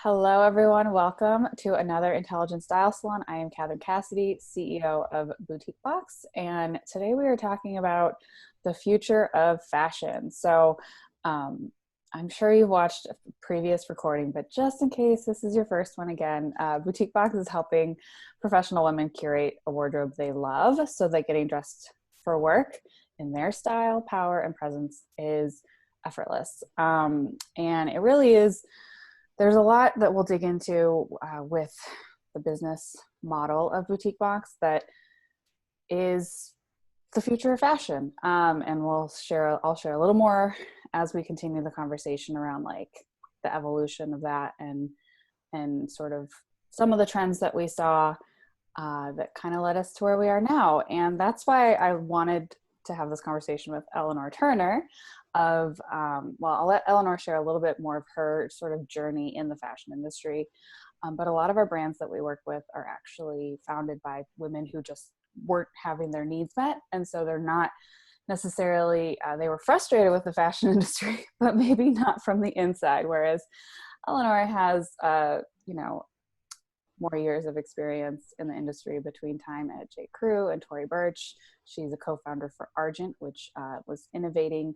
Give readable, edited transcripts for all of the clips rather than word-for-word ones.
Hello, everyone. Welcome to another Intelligent Style Salon. I am Catherine Cassidy, CEO of Boutique Box, and today we are talking about the future of fashion. I'm sure you've watched a previous recording, but just in case this is your first one again, Boutique Box is helping professional women curate a wardrobe they love so that getting dressed for work in their style, power, and presence is effortless. And it really is. There's a lot that we'll dig into with the business model of Boutique Box that is the future of fashion. And I'll share a little more as we continue the conversation around like the evolution of that and sort of some of the trends that we saw that kind of led us to where we are now. And that's why I wanted to have this conversation with Eleanor Turner I'll let Eleanor share a little bit more of her sort of journey in the fashion industry. But a lot of our brands that we work with are actually founded by women who just weren't having their needs met. And so they're not necessarily, they were frustrated with the fashion industry, but maybe not from the inside. Whereas Eleanor has, more years of experience in the industry between time at Crew and Tory Burch. She's a co-founder for Argent, which was innovating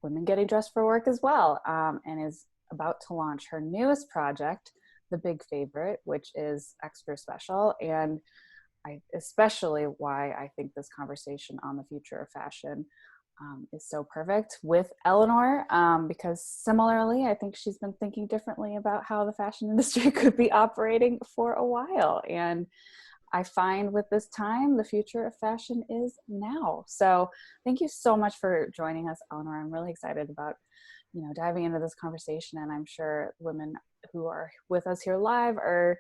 women getting dressed for work as well, and is about to launch her newest project, The Big Favorite, which is extra special. And especially why I think this conversation on the future of fashion is so perfect with Eleanor, because similarly, I think she's been thinking differently about how the fashion industry could be operating for a while. And I find with this time, the future of fashion is now. So thank you so much for joining us, Eleanor. I'm really excited about, diving into this conversation. And I'm sure women who are with us here live are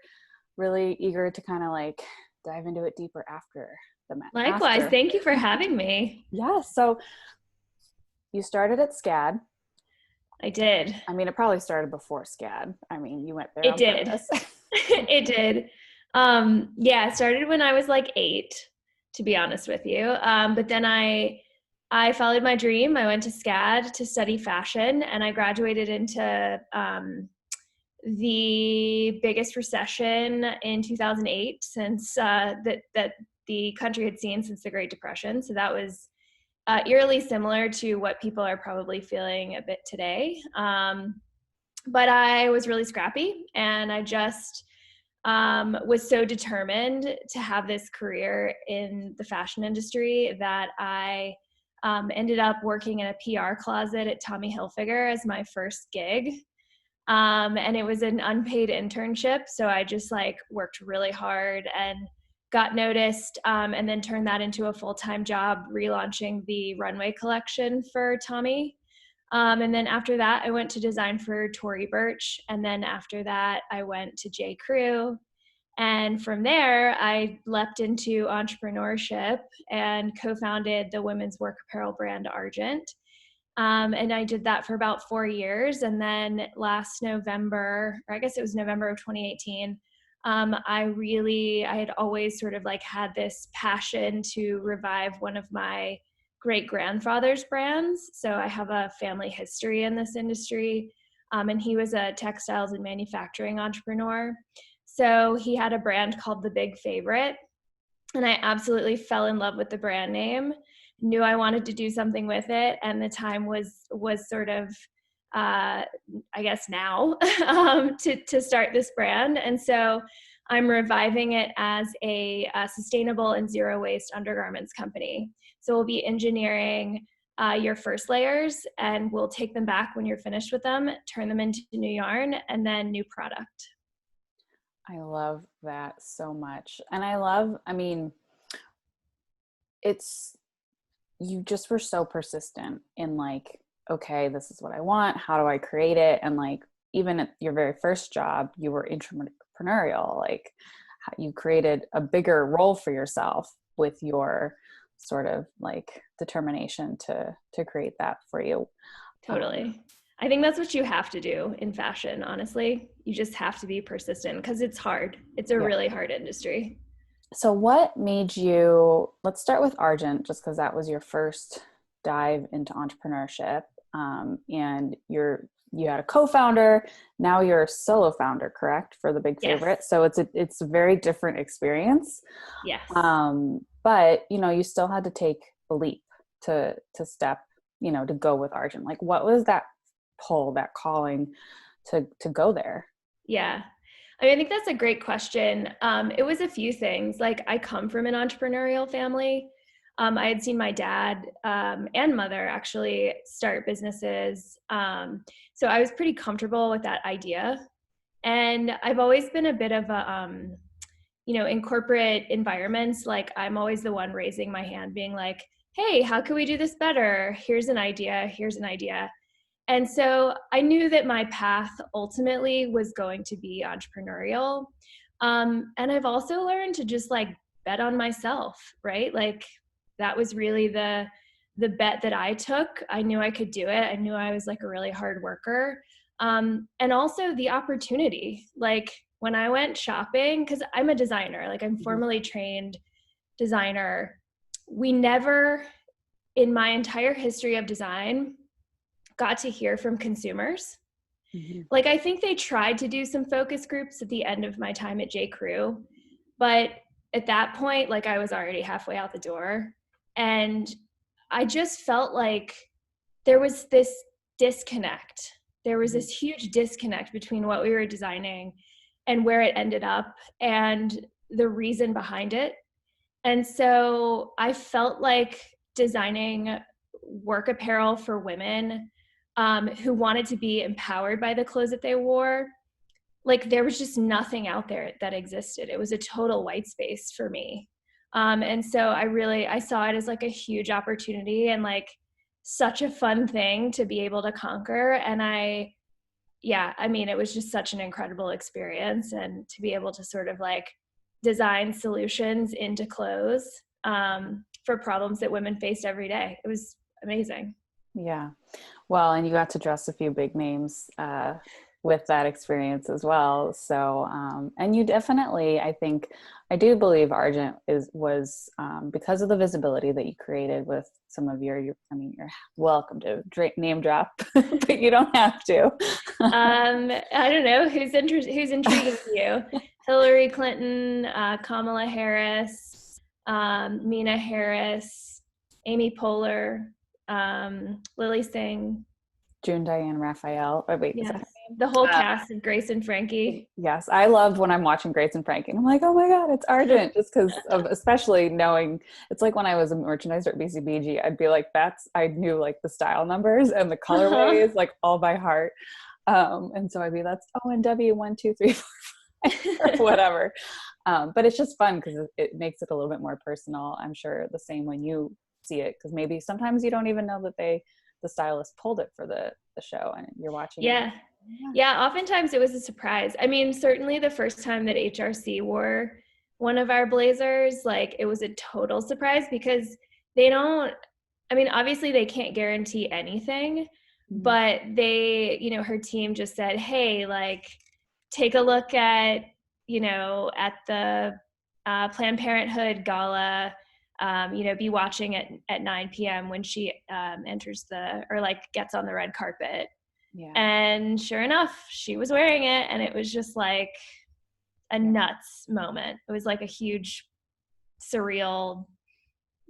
really eager to kind of like dive into it deeper after the match. Likewise. Thank you for having me. Yeah. So you started at SCAD. I did. I mean, it probably started before SCAD. I mean, you went there It on did. purpose. It did. It started when I was like 8, to be honest with you. But then I followed my dream. I went to SCAD to study fashion, and I graduated into the biggest recession in 2008 since that the country had seen since the Great Depression. So that was eerily similar to what people are probably feeling a bit today. But I was really scrappy, and I just was so determined to have this career in the fashion industry that I ended up working in a PR closet at Tommy Hilfiger as my first gig. And it was an unpaid internship. So I just like worked really hard and got noticed, and then turned that into a full-time job relaunching the runway collection for Tommy. And then after that, I went to design for Tory Burch. And then after that, I went to J. Crew. And from there, I leapt into entrepreneurship and co-founded the women's work apparel brand Argent. And I did that for about 4 years. And then last November, or I guess it was November of 2018, I had always sort of like had this passion to revive one of my great grandfather's brands. So I have a family history in this industry. And he was a textiles and manufacturing entrepreneur. So he had a brand called The Big Favorite. And I absolutely fell in love with the brand name, knew I wanted to do something with it. And the time was sort of, I guess now, to start this brand. And so I'm reviving it as a sustainable and zero waste undergarments company. So we'll be engineering your first layers, and we'll take them back when you're finished with them, turn them into new yarn, and then new product. I love that so much. And you just were so persistent in like, okay, this is what I want. How do I create it? And like, even at your very first job, you were entrepreneurial. Like you created a bigger role for yourself with your sort of like determination to create that for you. Totally. I think that's what you have to do in fashion, honestly. You just have to be persistent because it's hard. It's a really hard industry. So what made you, let's start with Argent, just because that was your first dive into entrepreneurship. And you're you had a co-founder, now you're a solo founder, correct? For the Big Yes. Favorite. So it's a very different experience. Yes. But you still had to take a leap to step, to go with Argent. Like, what was that pull, that calling to go there? Yeah. I mean, I think that's a great question. It was a few things. Like, I come from an entrepreneurial family. I had seen my dad and mother actually start businesses. So I was pretty comfortable with that idea. And I've always been a bit of a, in corporate environments, like I'm always the one raising my hand being like, hey, how can we do this better? Here's an idea. Here's an idea. And so I knew that my path ultimately was going to be entrepreneurial. And I've also learned to just like bet on myself, right? Like that was really the bet that I took. I knew I could do it. I knew I was like a really hard worker. And also the opportunity, like when I went shopping, because I'm a designer, like I'm formally trained designer. We never, in my entire history of design, got to hear from consumers. Mm-hmm. Like I think they tried to do some focus groups at the end of my time at J. Crew, but at that point, like I was already halfway out the door. And I just felt like there was this disconnect. There was this huge disconnect between what we were designing and where it ended up and the reason behind it. And so I felt like designing work apparel for women who wanted to be empowered by the clothes that they wore, like there was just nothing out there that existed. It was a total white space for me. And so I saw it as like a huge opportunity and like such a fun thing to be able to conquer. And it was just such an incredible experience, and to be able to sort of like design solutions into clothes for problems that women faced every day. It was amazing. Yeah. Well, and you got to dress a few big names with that experience as well. So, and you definitely, I do believe Argent was because of the visibility that you created with some of you're welcome to name drop, but you don't have to. I don't know who's intriguing to you. Hillary Clinton, Kamala Harris, Mina Harris, Amy Poehler, Lily Singh, June Diane Raphael. Oh, wait, yes. Is that her name? The whole cast of Grace and Frankie. Yes, I loved when I'm watching Grace and Frankie. And I'm like, oh my God, it's Argent. Just because of, especially knowing, it's like when I was a merchandiser at BCBG, I'd be like, I knew like the style numbers and the colorways, like all by heart. And so I'd be, that's ONW 1, 2, 3, 4, 5, or whatever. But it's just fun because it makes it a little bit more personal. I'm sure the same when you see it, because maybe sometimes you don't even know that the stylist pulled it for the show and you're watching it. Yeah, oftentimes it was a surprise. I mean, certainly the first time that HRC wore one of our blazers, like it was a total surprise because obviously they can't guarantee anything, but her team just said, hey, like take a look at the Planned Parenthood gala, be watching at 9 p.m. when she gets on the red carpet. Yeah. And sure enough, she was wearing it, and it was just like a nuts moment. It was like a huge, surreal,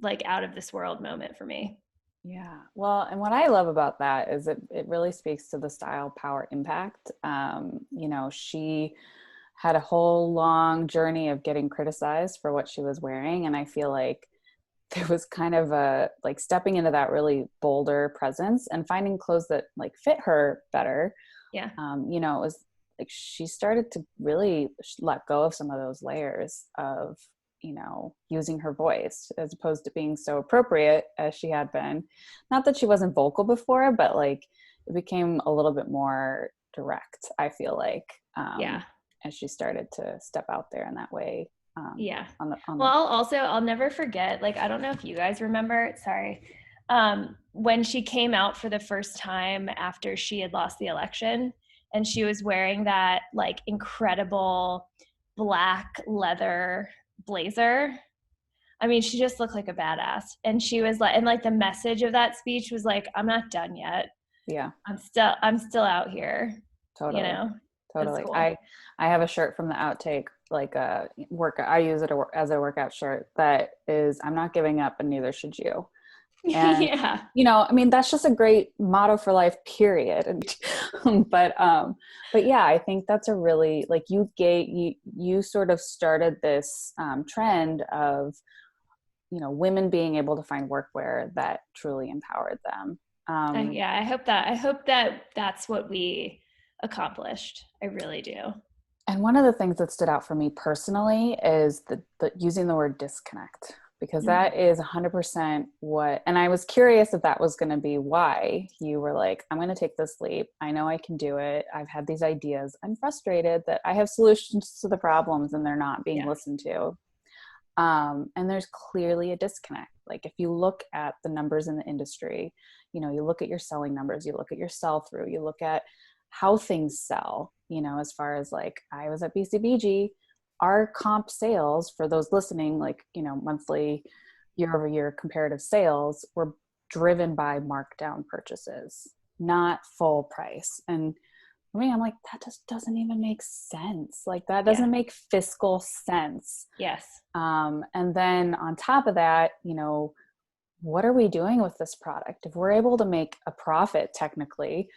like out of this world moment for me. Yeah. Well, and what I love about that is it really speaks to the style, power, impact. She had a whole long journey of getting criticized for what she was wearing. And I feel like there was kind of a like stepping into that really bolder presence and finding clothes that like fit her better. Yeah. It was like she started to really let go of some of those layers of, using her voice as opposed to being so appropriate as she had been. Not that she wasn't vocal before, but like it became a little bit more direct, I feel like. As she started to step out there in that way. I'll never forget, like, I don't know if you guys remember, sorry, when she came out for the first time after she had lost the election, and she was wearing that like incredible black leather blazer. I mean, she just looked like a badass. And she was like, and like the message of that speech was like, I'm not done yet. Yeah, I'm still out here, you totally. know. That's Totally. cool. I have a shirt from the outtake, like a work. I use it as a workout shirt that is, I'm not giving up and neither should you. And, Yeah. I mean, that's just a great motto for life, period. And, but yeah, I think that's a really, like, you sort of started this trend of, women being able to find workwear that truly empowered them. Yeah, I hope that that's what we accomplished. I really do. And one of the things that stood out for me personally is the using the word disconnect, because Mm. that is 100% what, and I was curious if that was going to be why you were like, I'm going to take this leap. I know I can do it. I've had these ideas. I'm frustrated that I have solutions to the problems and they're not being Yeah. listened to. And there's clearly a disconnect. Like if you look at the numbers in the industry, you look at your selling numbers, you look at your sell through, you look at how things sell, as far as like I was at BCBG, our comp sales for those listening, like, monthly year over year comparative sales were driven by markdown purchases, not full price. And for me, I'm like, that just doesn't even make sense. Like that Yeah. doesn't make fiscal sense. Yes. And then on top of that, what are we doing with this product? If we're able to make a profit technically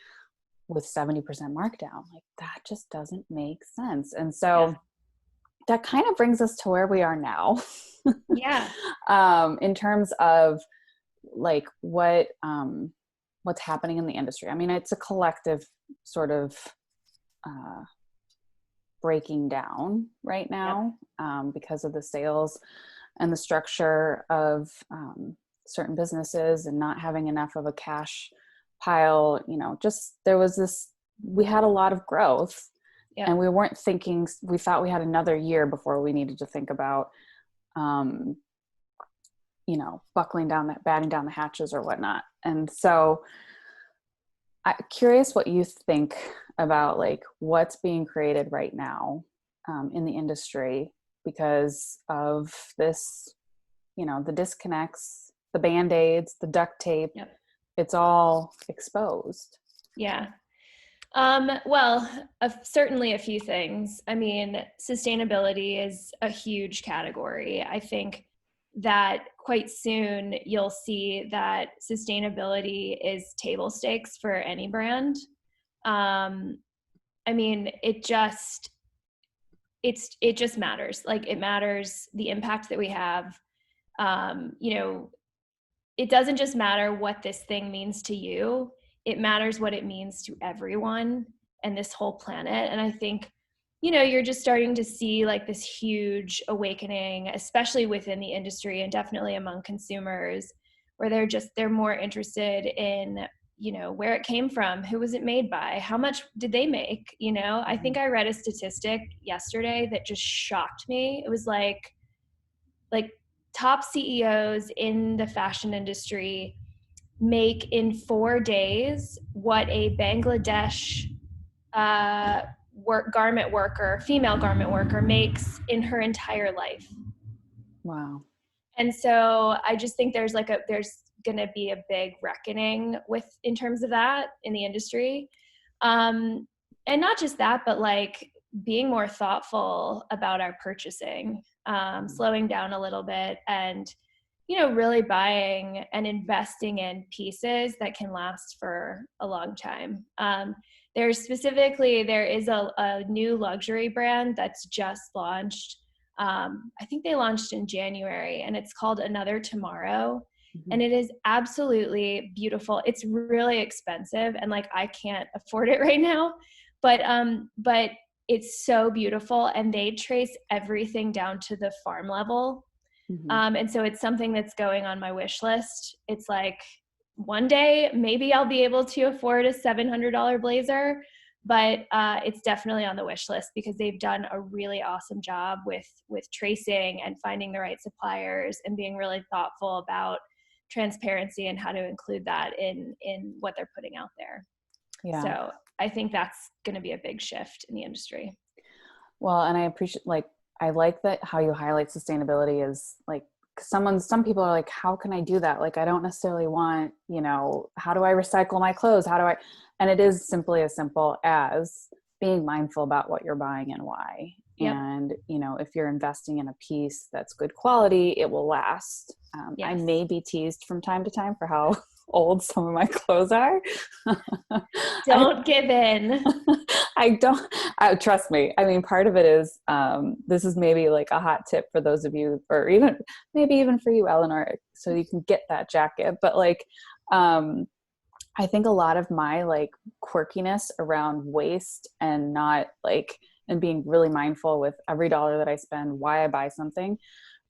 with 70% markdown, like that just doesn't make sense. And Yeah. so that kind of brings us to where we are now. Yeah. In terms of like what's happening in the industry. I mean, it's a collective sort of uh, breaking down right Yep. now because of the sales and the structure of certain businesses and not having enough of a cash pile. Just there was this, we had a lot of growth Yep. and we thought we had another year before we needed to think about, um, batting down the hatches or whatnot. And so I'm curious what you think about like what's being created right now in the industry because of this, the disconnects, the band-aids, the duct tape, Yep. it's all exposed. Yeah. Well, certainly a few things. I mean, sustainability is a huge category. I think that quite soon you'll see that sustainability is table stakes for any brand. Um, I mean, it just matters. Like it matters the impact that we have. Um, you know, it doesn't just matter what this thing means to you, it matters what it means to everyone and this whole planet. And I think, you're just starting to see like this huge awakening, especially within the industry and definitely among consumers, where they're more interested in, where it came from, who was it made by, how much did they make. I think I read a statistic yesterday that just shocked me. It was like top CEOs in the fashion industry make in 4 days what a Bangladesh female garment worker makes in her entire life. Wow. And so I just think there's going to be a big reckoning in terms of that in the industry. And not just that, but like being more thoughtful about our purchasing, slowing down a little bit and, really buying and investing in pieces that can last for a long time. There is a new luxury brand that's just launched. I think they launched in January, and it's called Another Tomorrow. Mm-hmm. And it is absolutely beautiful. It's really expensive, and like I can't afford it right now, but it's so beautiful, and they trace everything down to the farm level. Mm-hmm. And so it's something that's going on my wish list. It's like one day maybe I'll be able to afford a $700 blazer, but it's definitely on the wish list because they've done a really awesome job with tracing and finding the right suppliers and being really thoughtful about transparency and how to include that in what they're putting out there. Yeah. So I think that's going to be a big shift in the industry. Well, and I appreciate, like, I like that how you highlight sustainability is like some people are like, how can I do that? Like, I don't necessarily want, how do I recycle my clothes? And it is simply as simple as being mindful about what you're buying and why. Yep. And, if you're investing in a piece that's good quality, it will last. Yes. I may be teased from time to time for how old some of my clothes are. Don't give in. Trust me. I mean, part of it is, this is maybe like a hot tip for those of you, or maybe even for you, Eleanor, so you can get that jacket. But like, I think a lot of my like quirkiness around waste and and being really mindful with every dollar that I spend, why I buy something.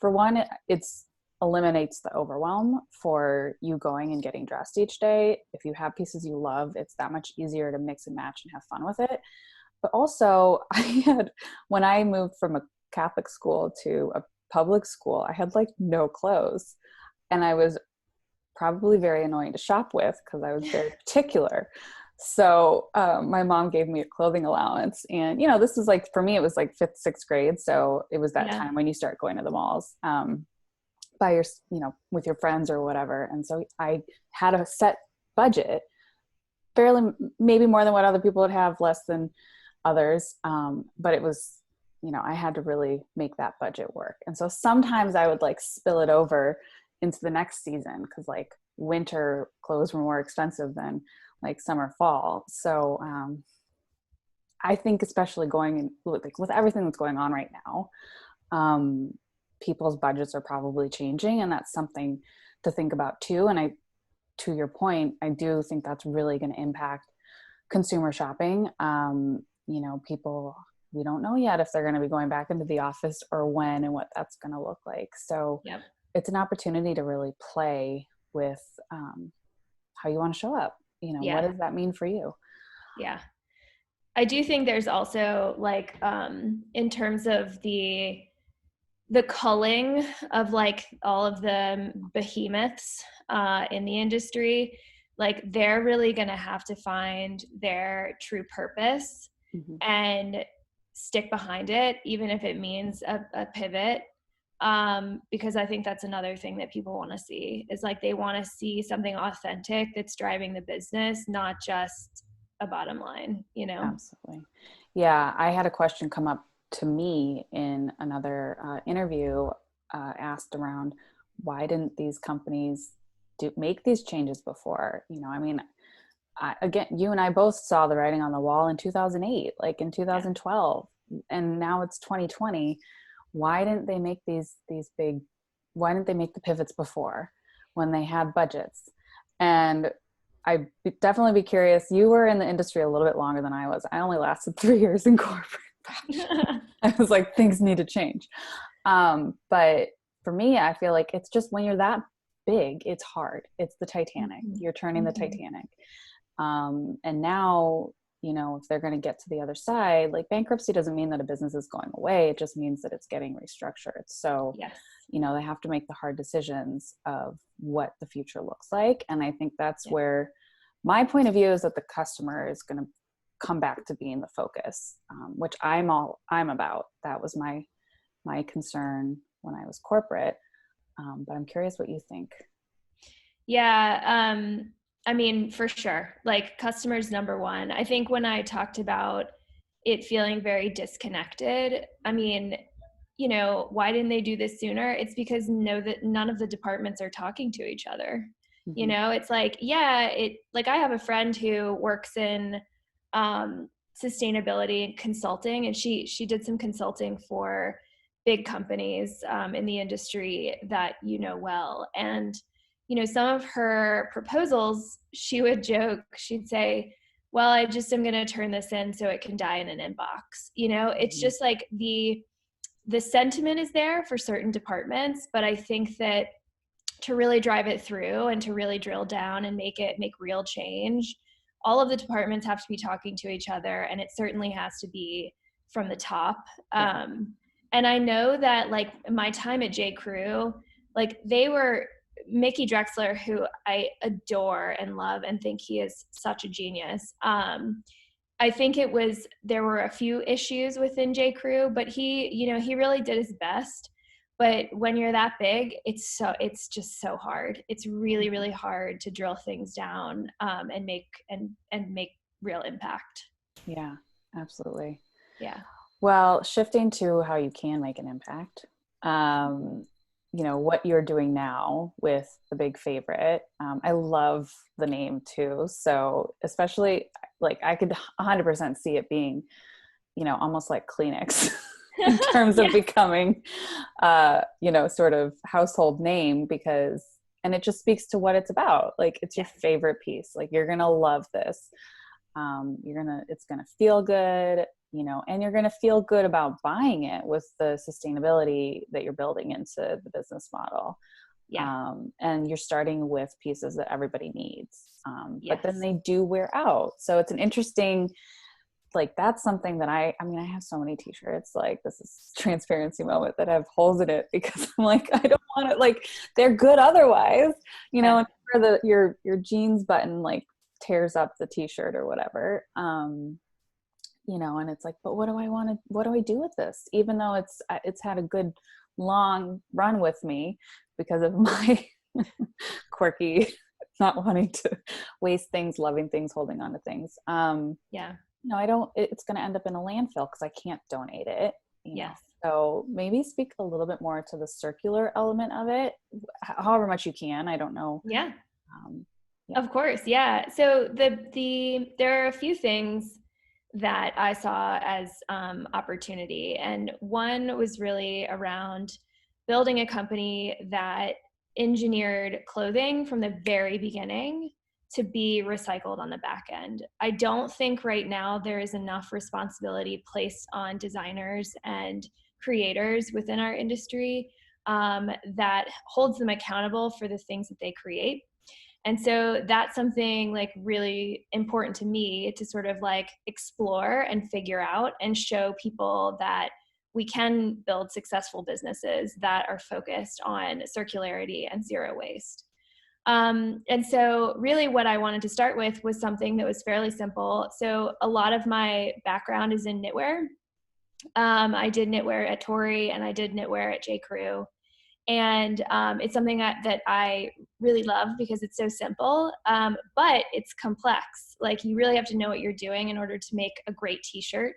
For one, it's eliminates the overwhelm for you going and getting dressed each day. If you have pieces you love, it's that much easier to mix and match and have fun with it. But also, when I moved from a Catholic school to a public school, I had like no clothes, and I was probably very annoying to shop with because I was very particular. So my mom gave me a clothing allowance, and this is like, for me, it was like 5th, 6th grade. So it was that time when you start going to the malls by with your friends or whatever. And so I had a set budget, fairly, maybe more than what other people would have, less than others. But it was, I had to really make that budget work. And so sometimes I would like spill it over into the next season, because like winter clothes were more expensive than like summer, fall. So I think especially going in, like, with everything that's going on right now, people's budgets are probably changing, and that's something to think about too. And to your point, I do think that's really going to impact consumer shopping. People, we don't know yet if they're going to be going back into the office or when, and what that's going to look like. So it's an opportunity to really play with how you want to show up. What does that mean for you? Yeah. I do think there's also like, in terms of the culling of like all of the behemoths in the industry, like they're really going to have to find their true purpose and stick behind it, even if it means a pivot. Because I think that's another thing that people want to see, is like they want to see something authentic that's driving the business, not just a bottom line, Absolutely. Yeah. I had a question come up to me in another interview, asked around, why didn't these companies make these changes before? I mean, again, you and I both saw the writing on the wall in 2008, like in 2012, and now it's 2020. Why didn't they make why didn't they make the pivots before, when they had budgets? And I'd definitely be curious. You were in the industry a little bit longer than I was. I only lasted 3 years in corporate fashion. I was like, things need to change. But for me, I feel like it's just, when you're that big, it's hard. It's the Titanic. You're turning the Titanic. And now, if they're going to get to the other side, like, bankruptcy doesn't mean that a business is going away. It just means that it's getting restructured. So, they have to make the hard decisions of what the future looks like. And I think that's where my point of view is, that the customer is going to come back to being the focus, which I'm about. That was my concern when I was corporate. But I'm curious what you think. Yeah. I mean, for sure, like, customers number one. I think when I talked about it feeling very disconnected, I mean, why didn't they do this sooner? It's because that none of the departments are talking to each other. It's like, like, I have a friend who works in sustainability and consulting, and she did some consulting for big companies in the industry that well. And some of her proposals, she would joke, she'd say, well, I just am going to turn this in so it can die in an inbox. It's just like the sentiment is there for certain departments, but I think that to really drive it through and to really drill down and make real change, all of the departments have to be talking to each other, and it certainly has to be from the top. And I know that, like, my time at J. Crew, like, they were Mickey Drexler, who I adore and love and think he is such a genius. I think there were a few issues within J. Crew, but he really did his best. But when you're that big, it's just so hard. It's really, really hard to drill things down, and make real impact. Yeah, absolutely. Yeah. Well, shifting to how you can make an impact, what you're doing now with the big favorite. I love the name too. So especially like I could 100% see it being, almost like Kleenex in terms of becoming, sort of household name and it just speaks to what it's about. Like it's your favorite piece. Like you're going to love this. It's going to feel good, and you're going to feel good about buying it with the sustainability that you're building into the business model. Yeah. And you're starting with pieces that everybody needs. Yes. But then they do wear out. So it's an interesting, like, that's something that I have so many t-shirts, like this is transparency moment, that have holes in it because I'm like, I don't want to, like, they're good otherwise, and where your jeans button like tears up the t-shirt or whatever, and it's like, but what do I do with this? Even though it's had a good long run with me because of my quirky, not wanting to waste things, loving things, holding on to things. It's going to end up in a landfill because I can't donate it. Yes. So maybe speak a little bit more to the circular element of it, however much you can. I don't know. Yeah. Of course. Yeah. So there are a few things that I saw as opportunity. And one was really around building a company that engineered clothing from the very beginning to be recycled on the back end. I don't think right now there is enough responsibility placed on designers and creators within our industry that holds them accountable for the things that they create. And so that's something like really important to me to sort of like explore and figure out and show people that we can build successful businesses that are focused on circularity and zero waste. And so really what I wanted to start with was something that was fairly simple. So a lot of my background is in knitwear. I did knitwear at Tory and I did knitwear at J. Crew. And it's something that I really love because it's so simple, but it's complex. Like you really have to know what you're doing in order to make a great t-shirt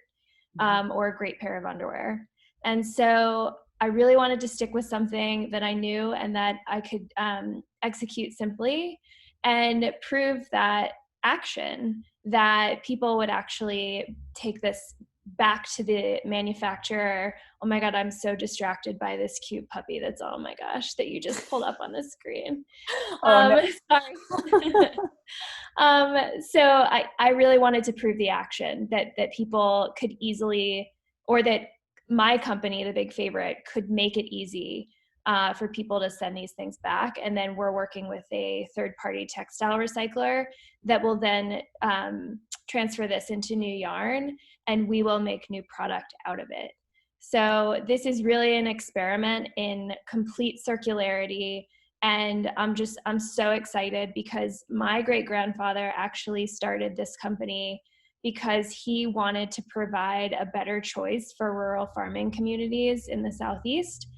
or a great pair of underwear. And so I really wanted to stick with something that I knew and that I could execute simply and prove that action, that people would actually take this back to the manufacturer. Oh my God, I'm so distracted by this cute puppy that's, oh my gosh, that you just pulled up on the screen. No. Sorry. So I really wanted to prove the action that people could easily, or that my company, the Big Favorite, could make it easy for people to send these things back. And then we're working with a third-party textile recycler that will then transfer this into new yarn, and we will make new product out of it. So this is really an experiment in complete circularity. And I'm so excited because my great-grandfather actually started this company because he wanted to provide a better choice for rural farming communities in the Southeast.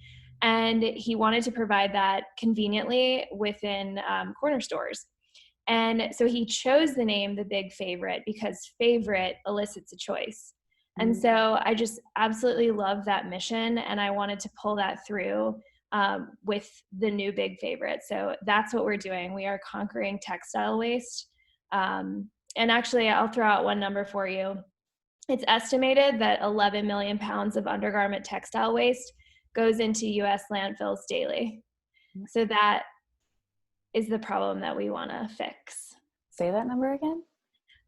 And he wanted to provide that conveniently within corner stores. And so he chose the name The Big Favorite because favorite elicits a choice. And so I just absolutely love that mission. And I wanted to pull that through with the new Big Favorite. So that's what we're doing. We are conquering textile waste. And actually, I'll throw out one number for you. It's estimated that 11 million pounds of undergarment textile waste goes into US landfills daily. So that is the problem that we want to fix. Say that number again.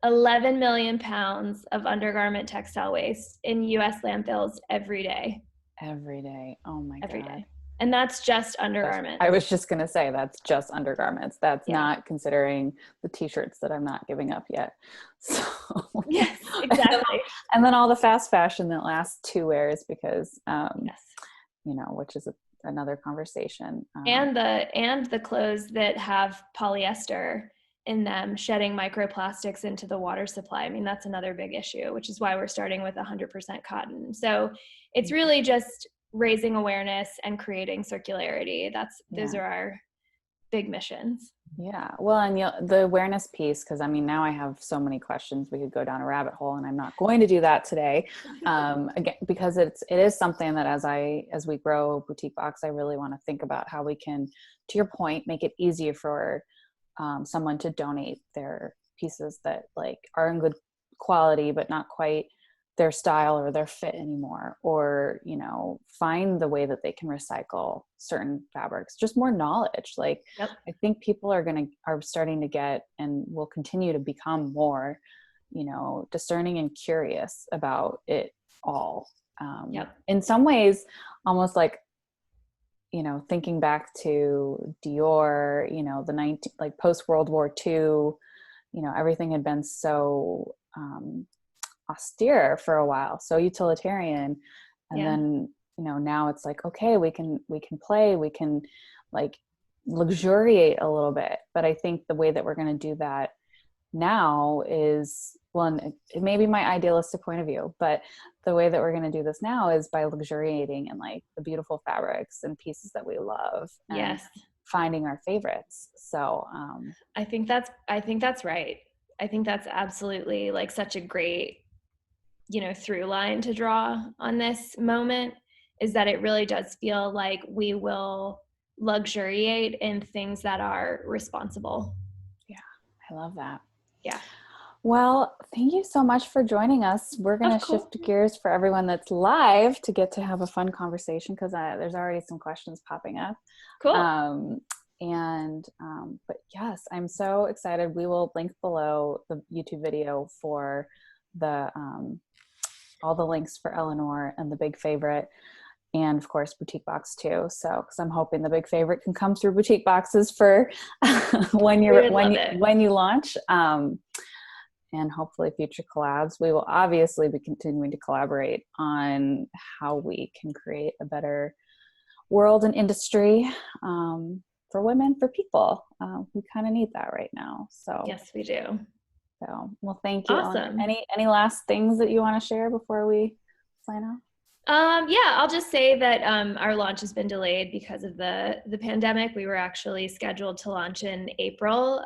11 million pounds of undergarment textile waste in US landfills every day. Every day. Oh my God. Every day. And that's just undergarments. I was just going to say that's just undergarments. That's not considering the t-shirts that I'm not giving up yet. So yes, exactly. And then all the fast fashion that lasts 2 wears because, which is another conversation. And the clothes that have polyester in them shedding microplastics into the water supply. I mean, that's another big issue, which is why we're starting with 100% cotton. So it's really just raising awareness and creating circularity. Those Yeah. are our big missions. Yeah. Well, and the awareness piece, because I mean, now I have so many questions. We could go down a rabbit hole, and I'm not going to do that today. Again, because it is something that as we grow Boutique Box, I really want to think about how we can, to your point, make it easier for someone to donate their pieces that like are in good quality, but not quite their style or their fit anymore, or find the way that they can recycle certain fabrics. Just more knowledge. Like, Yep. I think people are starting to get, and will continue to become more discerning and curious about it all. Yep. In some ways, almost like thinking back to Dior, like post World War II, everything had been so austere for a while, so utilitarian. And Yeah. then now it's like, okay, we can play, we can like luxuriate a little bit. But I think the way that we're going to do that now is, well, and it may be my idealistic point of view, but the way that we're going to do this now is by luxuriating in like the beautiful fabrics and pieces that we love, and Yes. finding our favorites. So I think that's right. I think that's absolutely like such a great, through line to draw on this moment, is that it really does feel like we will luxuriate in things that are responsible. yeah, I love that. Yeah. Well, thank you so much for joining us. We're going Of to course. shift gears for everyone that's live to get to have a fun conversation, because there's already some questions popping up. Cool. But yes, I'm so excited. We will link below the YouTube video for the all the links for Eleanor and the Big Favorite, and of course Boutique Box too. So, because I'm hoping the Big Favorite can come through Boutique Boxes for when We would love it. when you launch. And hopefully future collabs. We will obviously be continuing to collaborate on how we can create a better world and industry for women, for people. We kind of need that right now. So Yes, we do. well, thank you, Ellen. Awesome. Any last things that you want to share before we sign off? Yeah, I'll just say that our launch has been delayed because of the pandemic. We were actually scheduled to launch in April,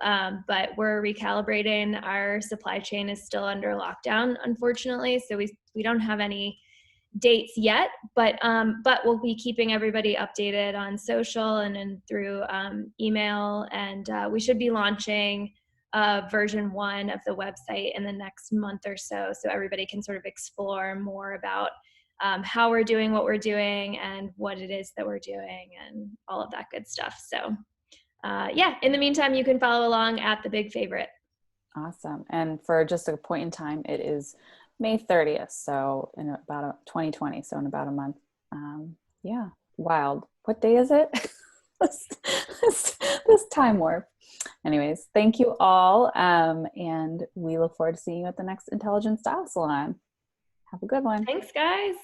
but we're recalibrating. Our supply chain is still under lockdown, unfortunately, so we don't have any dates yet. But we'll be keeping everybody updated on social and through email, and we should be launching version 1 of the website in the next month or so everybody can sort of explore more about how we're doing what we're doing and what it is that we're doing and all of that good stuff. So yeah, in the meantime, you can follow along at the Big Favorite. Awesome. And for just a point in time, it is May 30th. So in about 2020. So in about a month. Yeah. Wild. What day is it? this time warp. Anyways, thank you all. And we look forward to seeing you at the next Intelligent Style Salon. Have a good one. Thanks, guys.